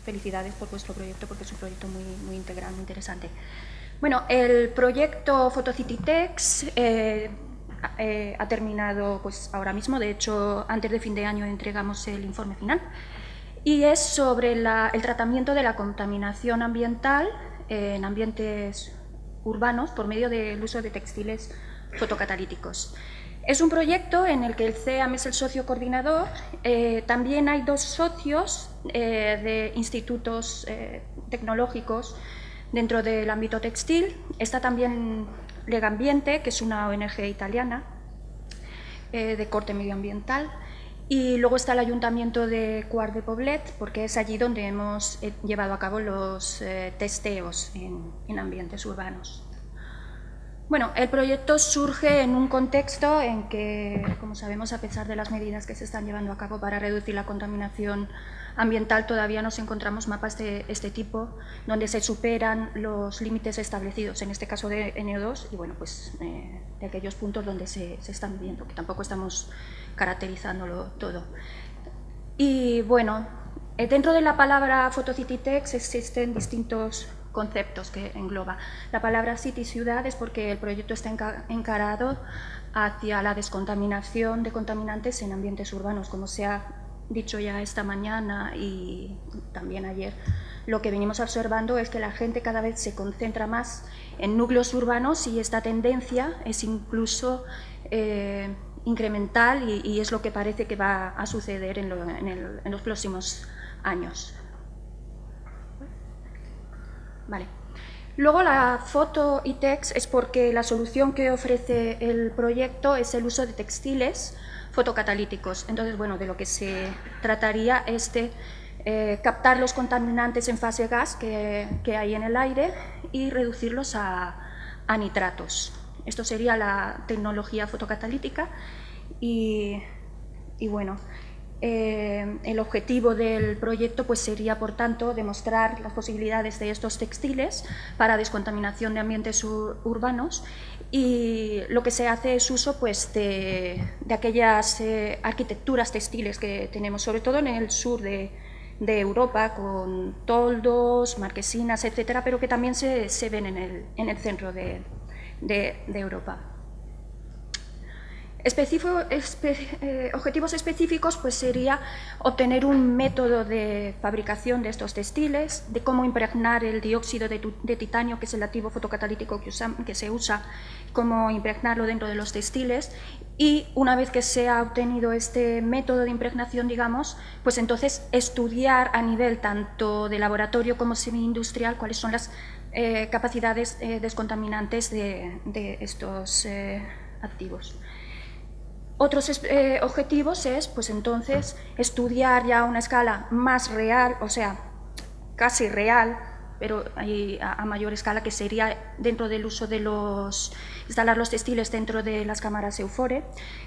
felicidades por vuestro proyecto, porque es un proyecto muy integral, muy interesante. Bueno, el proyecto Photocity-Tex ha terminado pues, ahora mismo. De hecho, antes de fin de año entregamos el informe final. Y es sobre el tratamiento de la contaminación ambiental en ambientes urbanos por medio del uso de textiles fotocatalíticos. Es un proyecto en el que el CEAM es el socio coordinador. También hay dos socios de institutos tecnológicos dentro del ámbito textil. Está también Legambiente, que es una ONG italiana de corte medioambiental. Y luego está el Ayuntamiento de Quart de Poblet, porque es allí donde hemos llevado a cabo los testeos en ambientes urbanos. Bueno, el proyecto surge en un contexto en que, como sabemos, a pesar de las medidas que se están llevando a cabo para reducir la contaminación ambiental, todavía nos encontramos mapas de este tipo, donde se superan los límites establecidos, en este caso de NO2, y bueno, pues de aquellos puntos donde se están viendo, que tampoco estamos caracterizándolo todo. Y bueno, dentro de la palabra Photocity-Tex existen distintos conceptos que engloba. La palabra city, ciudad, es porque el proyecto está encarado hacia la descontaminación de contaminantes en ambientes urbanos, como se ha dicho ya esta mañana y también ayer. Lo que venimos observando es que la gente cada vez se concentra más en núcleos urbanos y esta tendencia es incluso incremental y es lo que parece que va a suceder en los próximos años. Vale. Luego la foto y text es porque la solución que ofrece el proyecto es el uso de textiles fotocatalíticos. Entonces, bueno, de lo que se trataría es de captar los contaminantes en fase gas que hay en el aire y reducirlos a nitratos. Esto sería la tecnología fotocatalítica y bueno, el objetivo del proyecto pues, sería, por tanto, demostrar las posibilidades de estos textiles para descontaminación de ambientes urbanos y lo que se hace es uso pues, de aquellas arquitecturas textiles que tenemos, sobre todo en el sur de Europa, con toldos, marquesinas, etcétera, pero que también se ven en el centro de Europa. Objetivos específicos pues sería obtener un método de fabricación de estos textiles, de cómo impregnar el dióxido de titanio, que es el activo fotocatalítico que se usa, cómo impregnarlo dentro de los textiles y una vez que se ha obtenido este método de impregnación, digamos, pues entonces estudiar a nivel tanto de laboratorio como semi-industrial cuáles son las capacidades descontaminantes de estos activos. Otros objetivos es, pues entonces, estudiar ya a una escala más real, o sea, casi real, pero a mayor escala, que sería dentro del uso de instalar los textiles dentro de las cámaras EUFORE.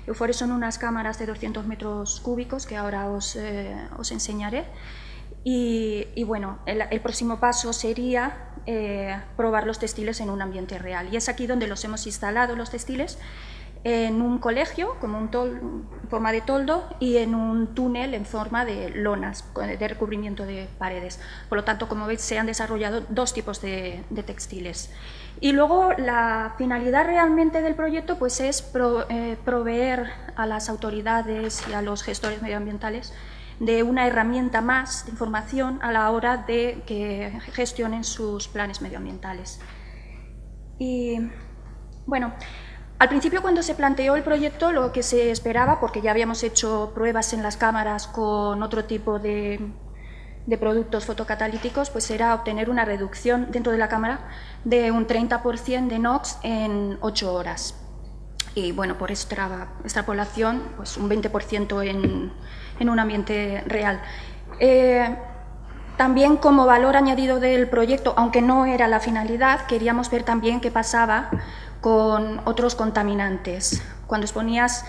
EUFORE son unas cámaras de 200 metros cúbicos que ahora os enseñaré. Y bueno, el próximo paso sería probar los textiles en un ambiente real. Y es aquí donde los hemos instalado, los textiles, en un colegio, como en forma de toldo, y en un túnel en forma de lonas, de recubrimiento de paredes. Por lo tanto, como veis, se han desarrollado dos tipos de textiles. Y luego, la finalidad realmente del proyecto pues, es proveer a las autoridades y a los gestores medioambientales de una herramienta más de información a la hora de que gestionen sus planes medioambientales. Y, bueno, al principio, cuando se planteó el proyecto, lo que se esperaba, porque ya habíamos hecho pruebas en las cámaras con otro tipo de productos fotocatalíticos, pues era obtener una reducción dentro de la cámara de un 30% de NOx en 8 horas. Y bueno, por extrapolación, pues un 20% en un ambiente real. También como valor añadido del proyecto, aunque no era la finalidad, queríamos ver también qué pasaba con otros contaminantes, cuando exponías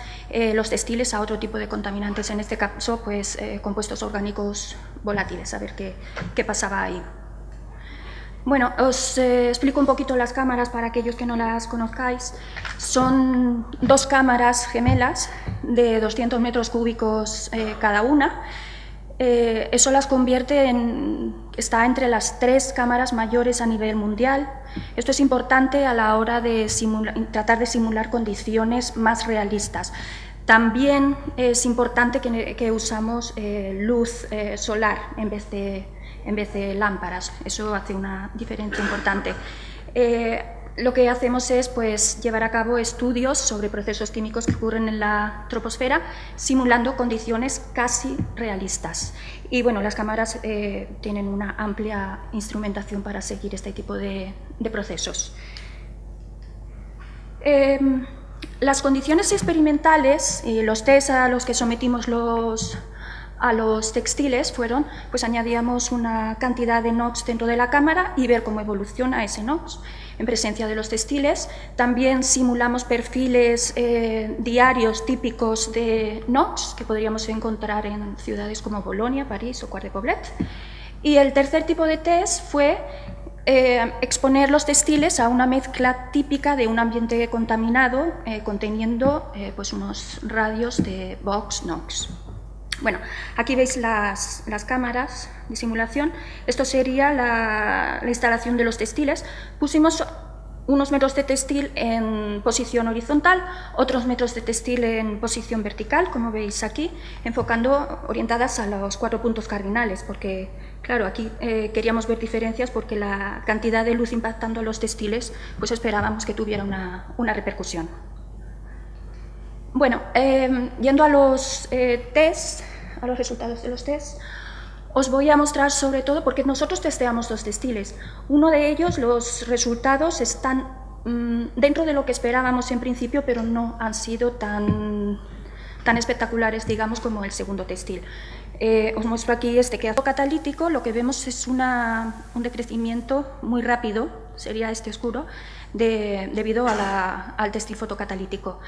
los textiles a otro tipo de contaminantes, en este caso pues, compuestos orgánicos volátiles, a ver qué pasaba ahí. Bueno, os explico un poquito las cámaras para aquellos que no las conozcáis. Son dos cámaras gemelas de 200 metros cúbicos cada una. Eso las convierte está entre las 3 cámaras mayores a nivel mundial. Esto es importante a la hora de tratar de simular condiciones más realistas. También es importante que usamos luz solar en vez de lámparas. Eso hace una diferencia importante. Lo que hacemos es pues, llevar a cabo estudios sobre procesos químicos que ocurren en la troposfera, simulando condiciones casi realistas. Y bueno, las cámaras tienen una amplia instrumentación para seguir este tipo de procesos. Las condiciones experimentales y los test a los que sometimos a los textiles fueron, pues añadíamos una cantidad de NOx dentro de la cámara y ver cómo evoluciona ese NOx en presencia de los textiles. También simulamos perfiles diarios típicos de NOx que podríamos encontrar en ciudades como Bolonia, París o Quart de Poblet. Y el tercer tipo de test fue exponer los textiles a una mezcla típica de un ambiente contaminado conteniendo pues unos radios de VOx-NOx. Bueno, aquí veis las cámaras de simulación. Esto sería la instalación de los textiles. Pusimos unos metros de textil en posición horizontal, otros metros de textil en posición vertical, como veis aquí, orientadas a los 4 puntos cardinales, porque, claro, aquí queríamos ver diferencias porque la cantidad de luz impactando a los textiles, pues esperábamos que tuviera una repercusión. Bueno, yendo a los a los resultados de los tests, os voy a mostrar sobre todo, porque nosotros testeamos 2 textiles. Uno de ellos, los resultados están dentro de lo que esperábamos en principio, pero no han sido tan espectaculares, digamos, como el segundo textil. Os muestro aquí este que catalítico. Lo que vemos es un decrecimiento muy rápido, sería este oscuro, debido al textil fotocatalítico.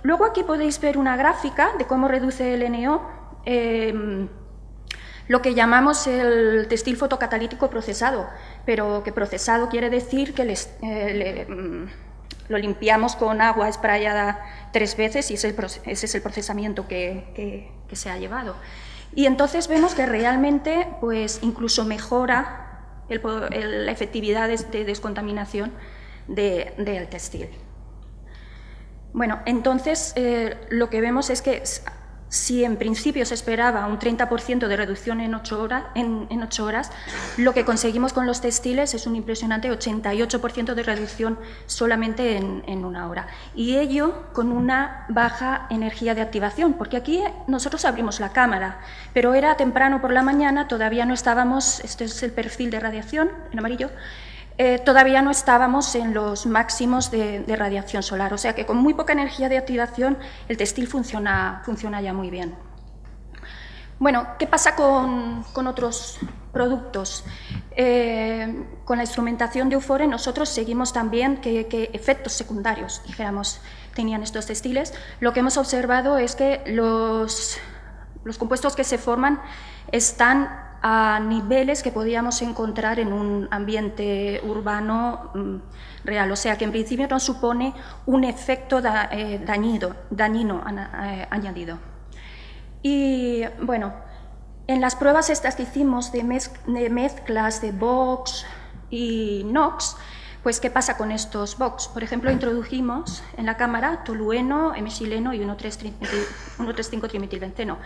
Luego aquí podéis ver una gráfica de cómo reduce el NO lo que llamamos el textil fotocatalítico procesado, pero que procesado quiere decir que lo limpiamos con agua sprayada 3 veces y ese es el procesamiento que se ha llevado. Y entonces vemos que realmente pues, incluso mejora la efectividad de descontaminación del textil. Bueno, entonces lo que vemos es que si en principio se esperaba un 30% de reducción en 8 horas, lo que conseguimos con los textiles es un impresionante 88% de reducción solamente en 1 hora. Y ello con una baja energía de activación, porque aquí nosotros abrimos la cámara, pero era temprano por la mañana, todavía no estábamos, este es el perfil de radiación en amarillo, todavía no estábamos en los máximos de radiación solar, o sea que con muy poca energía de activación el textil funciona ya muy bien. Bueno, ¿qué pasa con otros productos? Con la instrumentación de EUFORE nosotros seguimos también qué efectos secundarios, dijéramos, tenían estos textiles. Lo que hemos observado es que los compuestos que se forman están a niveles que podíamos encontrar en un ambiente urbano real, o sea que en principio no supone un efecto dañino añadido. Y bueno, en las pruebas estas que hicimos de mezclas de VOx y NOx, pues ¿qué pasa con estos VOx? Por ejemplo, introdujimos en la cámara tolueno, hemexileno y 1,3,5-trimetilbenceno.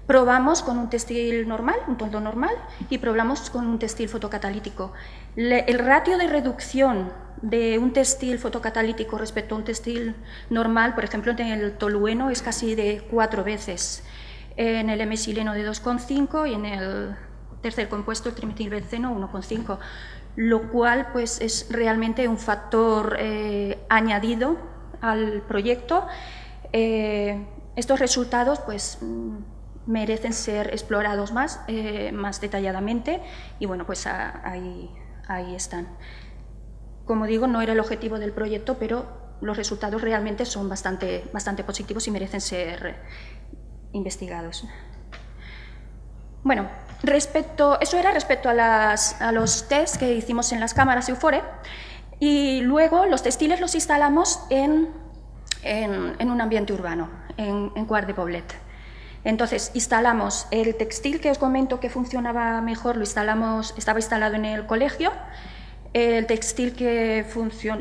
Probamos con un textil normal, un toldo normal, y probamos con un textil fotocatalítico. El ratio de reducción de un textil fotocatalítico respecto a un textil normal, por ejemplo, en el tolueno es casi de 4 veces, en el hemexileno de 2,5 y en el tercer compuesto, el trimetilbenceno, 1,5, lo cual pues, es realmente un factor añadido al proyecto. Estos resultados pues, merecen ser explorados más detalladamente y bueno, pues ahí están. Como digo, no era el objetivo del proyecto, pero los resultados realmente son bastante positivos y merecen ser investigados. Bueno, eso era respecto a los tests que hicimos en las cámaras EUFORE, y luego los textiles los instalamos en un ambiente urbano, en Quart de Poblet. Entonces, instalamos el textil que os comento que funcionaba mejor, estaba instalado en el colegio. El textil que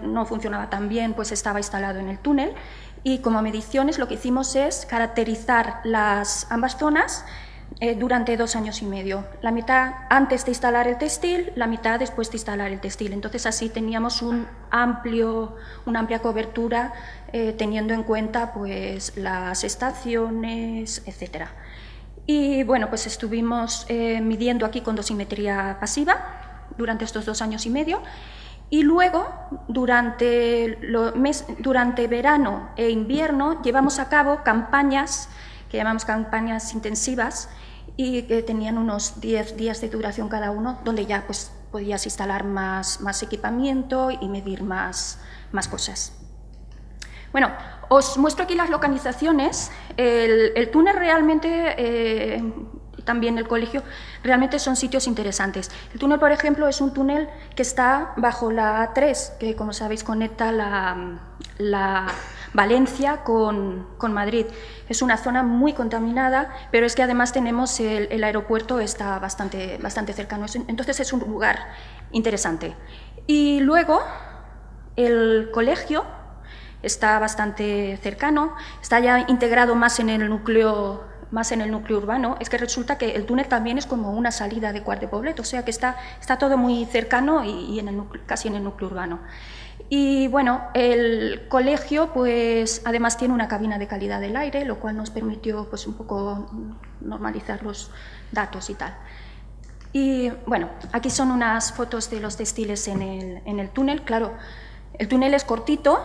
no funcionaba tan bien, pues estaba instalado en el túnel. Y como mediciones lo que hicimos es caracterizar ambas zonas durante 2 años y medio. La mitad antes de instalar el textil, la mitad después de instalar el textil. Entonces, así teníamos una amplia cobertura teniendo en cuenta pues, las estaciones, etc. Y bueno, pues estuvimos midiendo aquí con dosimetría pasiva durante estos 2 años y medio, y luego, durante verano e invierno, llevamos a cabo campañas, que llamamos campañas intensivas, y que tenían unos 10 días de duración cada uno, donde ya pues, podías instalar más equipamiento y medir más cosas. Bueno, os muestro aquí las localizaciones. El túnel realmente, también el colegio, realmente son sitios interesantes. El túnel, por ejemplo, es un túnel que está bajo la A3, que como sabéis conecta la Valencia con Madrid. Es una zona muy contaminada, pero es que además tenemos el aeropuerto, está bastante cercano. Entonces es un lugar interesante. Y luego el colegio está bastante cercano, está ya integrado más en el núcleo urbano. Es que resulta que el túnel también es como una salida de Quart de Poblet, o sea que está todo muy cercano y casi en el núcleo urbano. Y bueno, el colegio pues además tiene una cabina de calidad del aire, lo cual nos permitió pues un poco normalizar los datos y tal. Y bueno, aquí son unas fotos de los textiles en el túnel. Claro, el túnel es cortito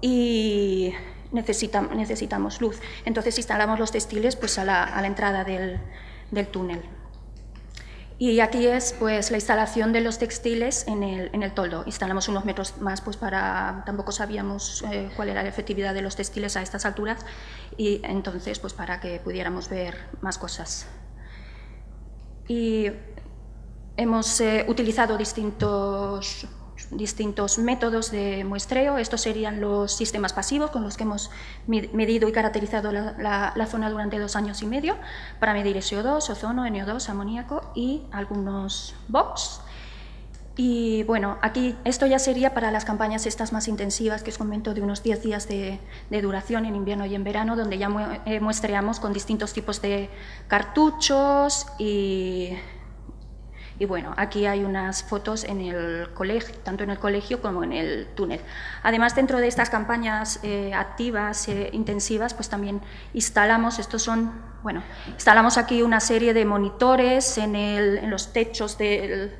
y necesitamos luz. Entonces instalamos los textiles pues, a la entrada del túnel. Y aquí es pues, la instalación de los textiles en el toldo. Instalamos unos metros más, pues tampoco sabíamos cuál era la efectividad de los textiles a estas alturas, y entonces pues, para que pudiéramos ver más cosas. Y hemos utilizado distintos métodos de muestreo. Estos serían los sistemas pasivos con los que hemos medido y caracterizado la zona durante 2 años y medio para medir SO2, ozono, NO2, amoníaco y algunos VOCs. Y bueno, aquí esto ya sería para las campañas estas más intensivas que os comento, de unos 10 días de duración en invierno y en verano, donde ya muestreamos con distintos tipos de cartuchos y bueno, aquí hay unas fotos en el colegio, tanto en el colegio como en el túnel. Además, dentro de estas campañas activas, intensivas, pues también instalamos, instalamos aquí una serie de monitores en los techos del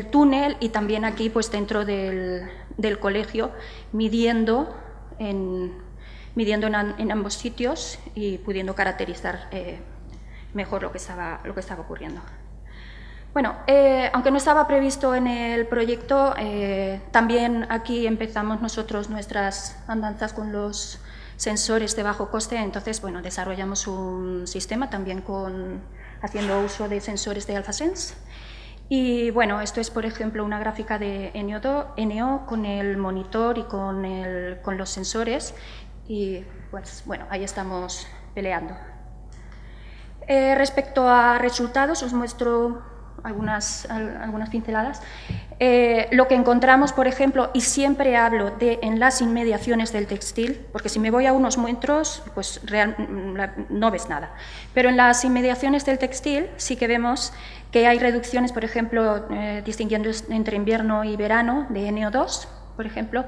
túnel, y también aquí pues dentro del colegio, midiendo en ambos sitios y pudiendo caracterizar mejor lo que estaba ocurriendo. Bueno, aunque no estaba previsto en el proyecto, también aquí empezamos nosotros nuestras andanzas con los sensores de bajo coste. Entonces, bueno, desarrollamos un sistema también haciendo uso de sensores de AlphaSense. Y bueno, esto es, por ejemplo, una gráfica de NO con el monitor y con los sensores. Y pues bueno, ahí estamos peleando. Respecto a resultados, os muestro algunas pinceladas. Lo que encontramos, por ejemplo, y siempre hablo en las inmediaciones del textil, porque si me voy a unos metros, pues no ves nada. Pero en las inmediaciones del textil sí que vemos que hay reducciones, por ejemplo, distinguiendo entre invierno y verano, de NO2, por ejemplo,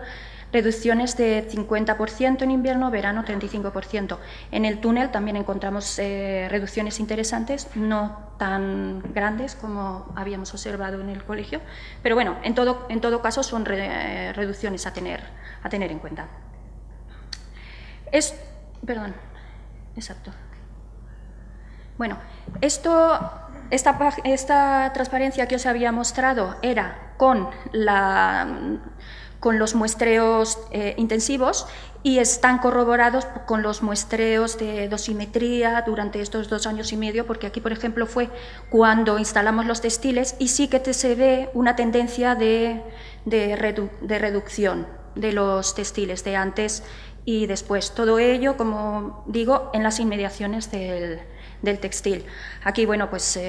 reducciones de 50% en invierno, verano 35%. En el túnel también encontramos reducciones interesantes, no tan grandes como habíamos observado en el colegio, pero bueno, en todo caso son reducciones a tener en cuenta. Bueno, esta transparencia que os había mostrado era con los muestreos intensivos, y están corroborados con los muestreos de dosimetría durante estos 2 años y medio, porque aquí, por ejemplo, fue cuando instalamos los textiles y sí que se ve una tendencia de reducción de los textiles de antes y después. Todo ello, como digo, en las inmediaciones del del textil. Aquí, bueno, pues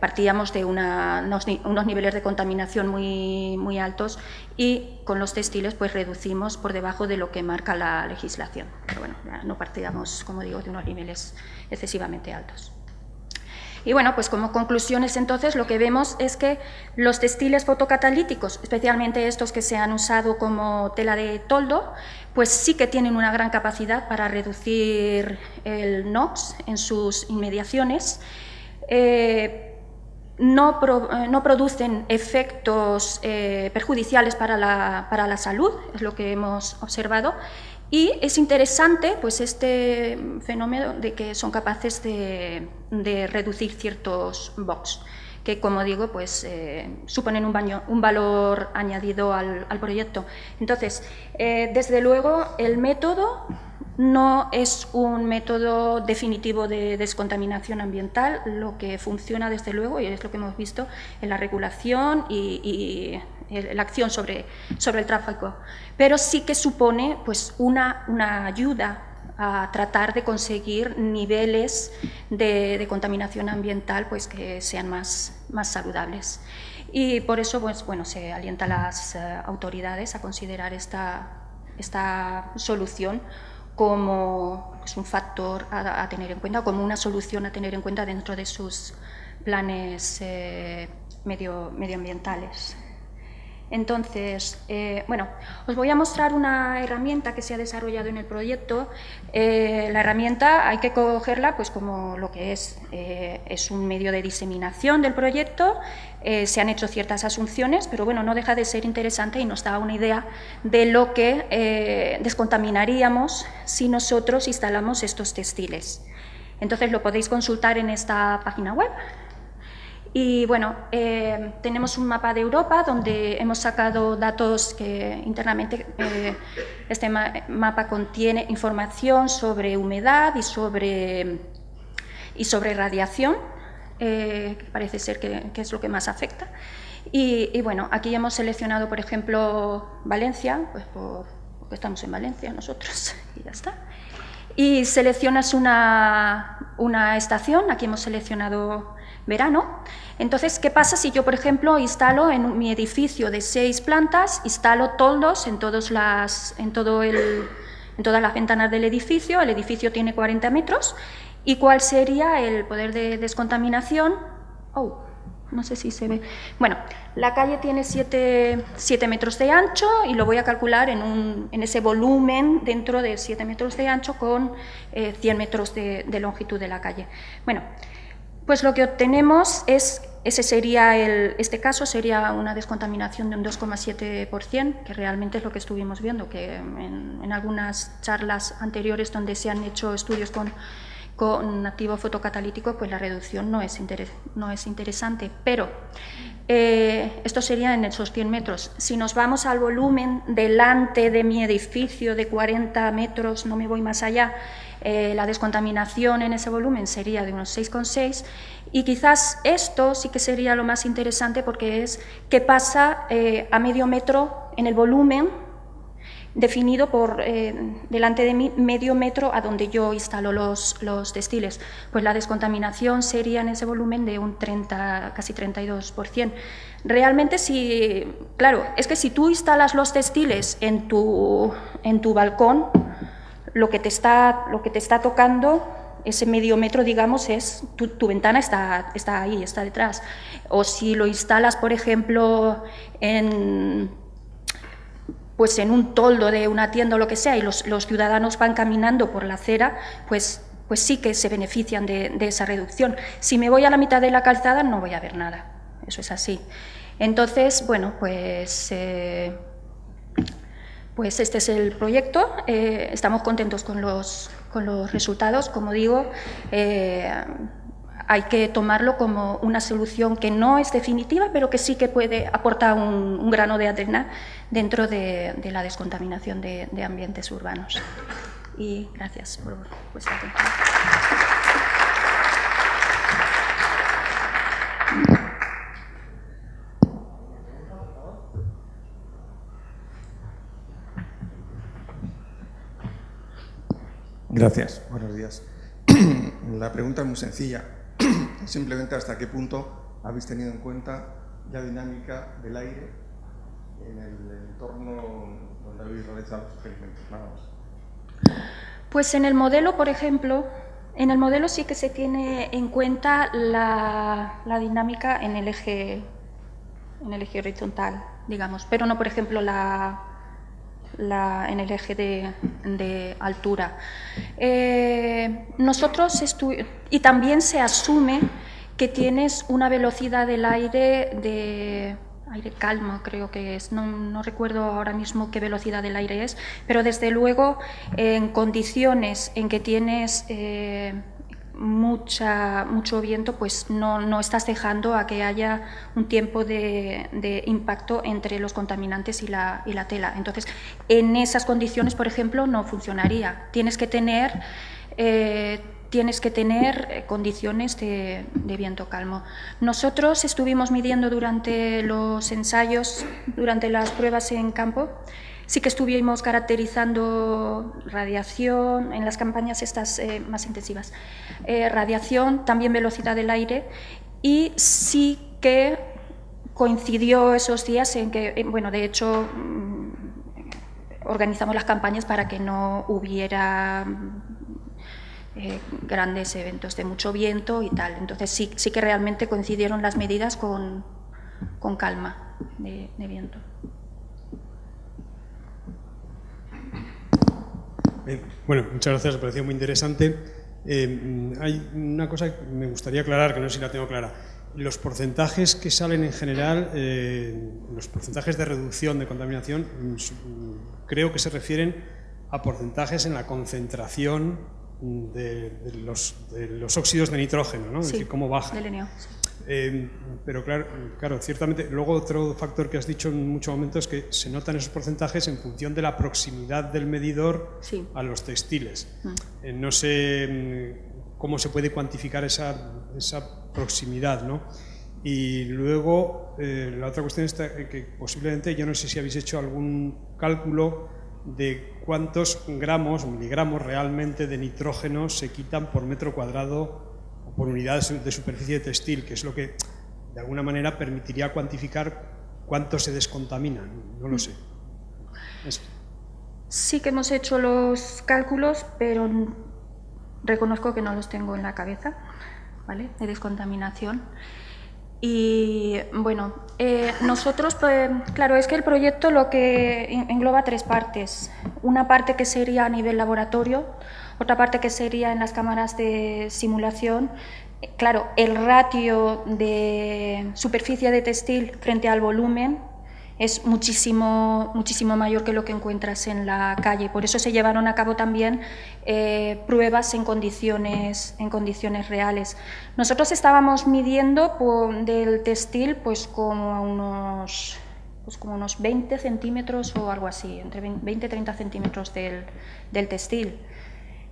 partíamos de unos niveles de contaminación muy altos y con los textiles pues reducimos por debajo de lo que marca la legislación. Pero bueno, no partíamos, como digo, de unos niveles excesivamente altos. Y bueno, pues como conclusiones entonces lo que vemos es que los textiles fotocatalíticos, especialmente estos que se han usado como tela de toldo, pues sí que tienen una gran capacidad para reducir el NOx en sus inmediaciones. No producen efectos perjudiciales para la salud, es lo que hemos observado. Y es interesante pues, este fenómeno de que son capaces de reducir ciertos VOx, que, como digo, pues, suponen un valor añadido al proyecto. Entonces, desde luego, el método no es un método definitivo de descontaminación ambiental. Lo que funciona, desde luego, y es lo que hemos visto en la regulación y la acción sobre el tráfico, pero sí que supone pues, una ayuda a tratar de conseguir niveles de contaminación ambiental pues, que sean más saludables. Y por eso pues, bueno, se alienta a las autoridades a considerar esta solución como pues, un factor a tener en cuenta, como una solución a tener en cuenta dentro de sus planes medioambientales. Entonces, bueno, os voy a mostrar una herramienta que se ha desarrollado en el proyecto. La herramienta hay que cogerla pues, como lo que es un medio de diseminación del proyecto. Se han hecho ciertas asunciones, pero bueno, no deja de ser interesante y nos da una idea de lo que descontaminaríamos si nosotros instalamos estos textiles. Entonces, lo podéis consultar en esta página web. Y bueno, tenemos un mapa de Europa donde hemos sacado datos que internamente este mapa contiene información sobre humedad y sobre radiación, que parece ser que es lo que más afecta. Y bueno, aquí hemos seleccionado, por ejemplo, Valencia, pues porque estamos en Valencia nosotros, y ya está. Y seleccionas una estación, aquí hemos seleccionado verano. Entonces, ¿qué pasa si yo, por ejemplo, instalo en mi edificio de 6 plantas, instalo toldos en todas las ventanas del edificio? El edificio tiene 40 metros. ¿Y cuál sería el poder de descontaminación? No sé si se ve. Bueno, la calle tiene 7 metros de ancho y lo voy a calcular en ese volumen dentro de 7 metros de ancho con 100 metros de longitud de la calle. Bueno, pues lo que obtenemos es, este caso sería una descontaminación de un 2,7%, que realmente es lo que estuvimos viendo, que en algunas charlas anteriores donde se han hecho estudios con activo fotocatalítico, pues la reducción no es interesante, pero esto sería en esos 100 metros. Si nos vamos al volumen delante de mi edificio de 40 metros, no me voy más allá, la descontaminación en ese volumen sería de unos 6,6, y quizás esto sí que sería lo más interesante porque es qué pasa a medio metro en el volumen definido por delante de mí, medio metro a donde yo instalo los textiles. Pues la descontaminación sería en ese volumen de un casi 32%. Realmente, claro, es que si tú instalas los textiles en tu balcón, lo que te está tocando, ese medio metro, digamos, es tu ventana está ahí, está detrás. O si lo instalas, por ejemplo, en un toldo de una tienda o lo que sea, y los ciudadanos van caminando por la acera, pues sí que se benefician de esa reducción. Si me voy a la mitad de la calzada, no voy a ver nada. Eso es así. Entonces, bueno, pues este es el proyecto. Estamos contentos con los resultados. Como digo, hay que tomarlo como una solución que no es definitiva, pero que sí que puede aportar un grano de arena dentro de la descontaminación de ambientes urbanos. Y gracias por vuestra atención. Gracias. Buenos días. La pregunta es muy sencilla. Simplemente hasta qué punto habéis tenido en cuenta la dinámica del aire en el entorno donde habéis realizado los experimentos. Nada más. Pues en el modelo, por ejemplo, en el modelo sí que se tiene en cuenta la dinámica en el eje horizontal, digamos, pero no, por ejemplo, en el eje de altura. Y también se asume que tienes una velocidad del aire de aire calmo, creo que es, no recuerdo ahora mismo qué velocidad del aire es, pero desde luego en condiciones en que tienes mucho viento, pues no estás dejando a que haya un tiempo de impacto entre los contaminantes y la tela. Entonces, en esas condiciones, por ejemplo, no funcionaría. Tienes que tener condiciones de viento calmo. Nosotros estuvimos midiendo durante los ensayos, durante las pruebas en campo. Sí que estuvimos caracterizando radiación en las campañas estas más intensivas, radiación, también velocidad del aire, y sí que coincidió esos días en que, bueno, de hecho, organizamos las campañas para que no hubiera grandes eventos de mucho viento y tal. Entonces sí que realmente coincidieron las medidas con calma de viento. Bueno, muchas gracias, me pareció muy interesante. Hay una cosa que me gustaría aclarar, que no sé si la tengo clara. Los porcentajes que salen en general, los porcentajes de reducción de contaminación, creo que se refieren a porcentajes en la concentración de los óxidos de nitrógeno, ¿no? Sí, es decir, cómo baja. del NO, sí. Pero claro, ciertamente, luego otro factor que has dicho en muchos momentos es que se notan esos porcentajes en función de la proximidad del medidor Sí. a los textiles. No sé cómo se puede cuantificar esa proximidad, ¿no? Y luego, la otra cuestión es que posiblemente, yo no sé si habéis hecho algún cálculo de cuántos gramos o miligramos realmente de nitrógeno se quitan por metro cuadrado o por unidad de superficie de textil, que es lo que de alguna manera permitiría cuantificar cuánto se descontamina. No lo sé. Sí que hemos hecho los cálculos, pero reconozco que no los tengo en la cabeza, ¿vale?, de descontaminación. Y bueno, nosotros, pues, claro, es que el proyecto lo que engloba tres partes. Una parte que sería a nivel laboratorio, otra parte que sería en las cámaras de simulación. Claro, el ratio de superficie de textil frente al volumen es muchísimo mayor que lo que encuentras en la calle. Por eso se llevaron a cabo también pruebas en condiciones reales. Nosotros estábamos midiendo del textil pues como unos 20 centímetros o algo así, entre 20 y 30 centímetros del textil.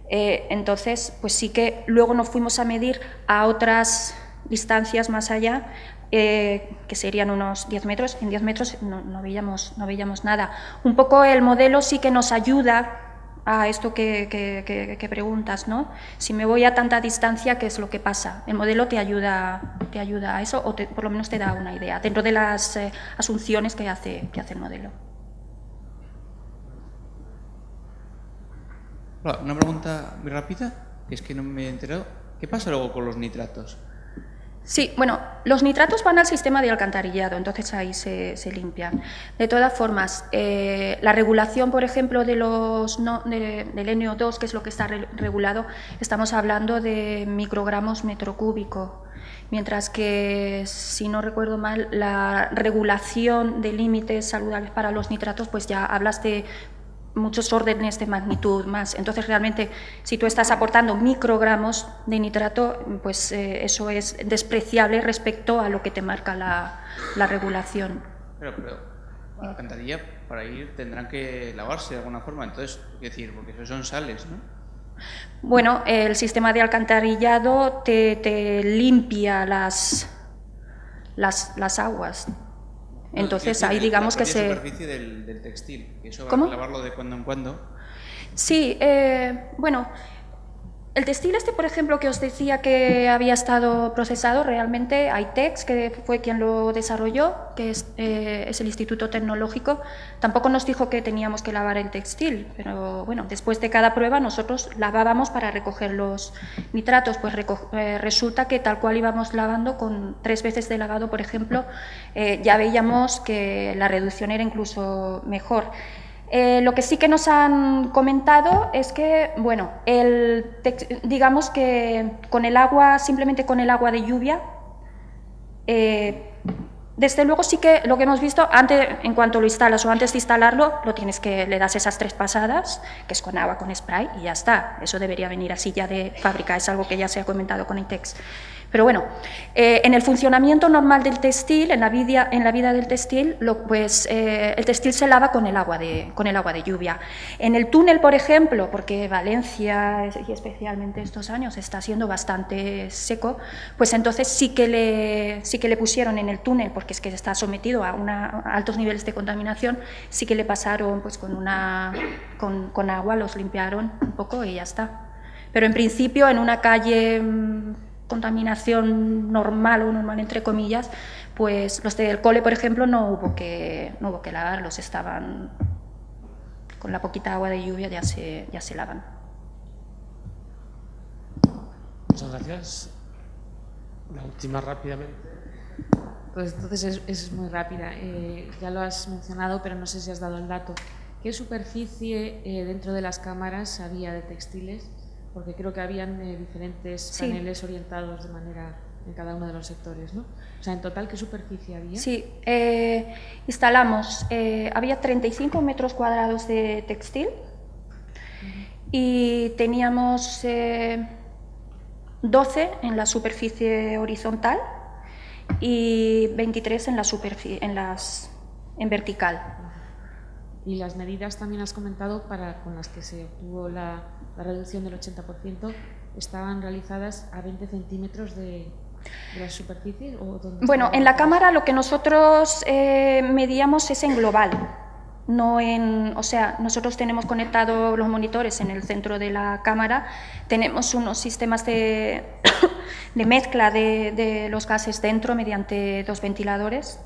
Entonces, pues sí que luego nos fuimos a medir a otras distancias más allá, que serían unos 10 metros. En 10 metros no veíamos nada. Un poco el modelo sí que nos ayuda a esto que preguntas, ¿no? Si me voy a tanta distancia, ¿qué es lo que pasa? El modelo te ayuda a eso, o por lo menos te da una idea, dentro de las asunciones que hace el modelo. Hola, una pregunta muy rápida, que es que no me he enterado. ¿Qué pasa luego con los nitratos? Sí, bueno, los nitratos van al sistema de alcantarillado, entonces ahí se limpian. De todas formas, la regulación, por ejemplo, del NO2, que es lo que está regulado, estamos hablando de microgramos metro cúbico, mientras que, si no recuerdo mal, la regulación de límites saludables para los nitratos, pues ya hablas de muchos órdenes de magnitud más. Entonces, realmente, si tú estás aportando microgramos de nitrato, pues eso es despreciable respecto a lo que te marca la regulación. Pero la alcantarilla, para ir, tendrán que lavarse de alguna forma. Entonces, es decir, porque eso son sales, ¿no? Bueno, el sistema de alcantarillado te limpia las aguas. Entonces, ahí digamos que se... La superficie del textil, que eso va ¿Cómo? a lavarlo de cuando en cuando. Sí, bueno, El textil este, por ejemplo, que os decía que había estado procesado, realmente ITEX, que fue quien lo desarrolló, que es el Instituto Tecnológico, tampoco nos dijo que teníamos que lavar el textil, pero bueno, después de cada prueba nosotros lavábamos para recoger los nitratos, pues resulta que tal cual íbamos lavando, con 3 veces de lavado, por ejemplo, ya veíamos que la reducción era incluso mejor. Lo que sí que nos han comentado es que, bueno, digamos que con el agua, simplemente con el agua de lluvia, desde luego sí que lo que hemos visto, en cuanto lo instalas o antes de instalarlo, le das esas 3 pasadas, que es con agua, con spray, y ya está. Eso debería venir así ya de fábrica, es algo que ya se ha comentado con ITEX. Pero bueno, en el funcionamiento normal del textil, en la vida del textil, el textil se lava con el agua de lluvia. En el túnel, por ejemplo, porque Valencia, y especialmente estos años, está siendo bastante seco, pues entonces sí que le pusieron en el túnel, porque es que está sometido a altos niveles de contaminación, sí que le pasaron pues con agua, los limpiaron un poco y ya está. Pero en principio en una calle contaminación normal o normal entre comillas, pues los del cole, por ejemplo, no hubo que lavarlos, estaban con la poquita agua de lluvia, ya se lavan. Muchas gracias. La última rápidamente. Pues entonces es muy rápida. Ya lo has mencionado, pero no sé si has dado el dato. ¿Qué superficie dentro de las cámaras había de textiles? Porque creo que habían diferentes paneles orientados de manera en cada uno de los sectores, ¿no? O sea, en total, ¿qué superficie había? Sí, instalamos, había 35 metros cuadrados de textil y teníamos 12 en la superficie horizontal y 23 en vertical. Y las medidas también has comentado con las que se obtuvo la reducción del 80%, ¿estaban realizadas a 20 centímetros de la superficie? Bueno, en la cámara lo que nosotros medíamos es en global, o sea, nosotros tenemos conectados los monitores en el centro de la cámara, tenemos unos sistemas de mezcla de los gases dentro mediante 2 ventiladores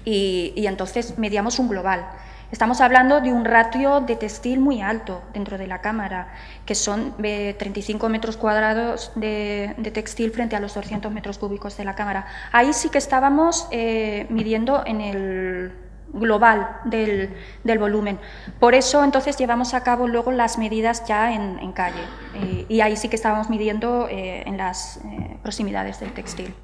y entonces medíamos un global. Estamos hablando de un ratio de textil muy alto dentro de la cámara, que son 35 metros cuadrados de textil frente a los 200 metros cúbicos de la cámara. Ahí sí que estábamos midiendo en el global del volumen. Por eso entonces llevamos a cabo luego las medidas ya en calle y ahí sí que estábamos midiendo en las proximidades del textil.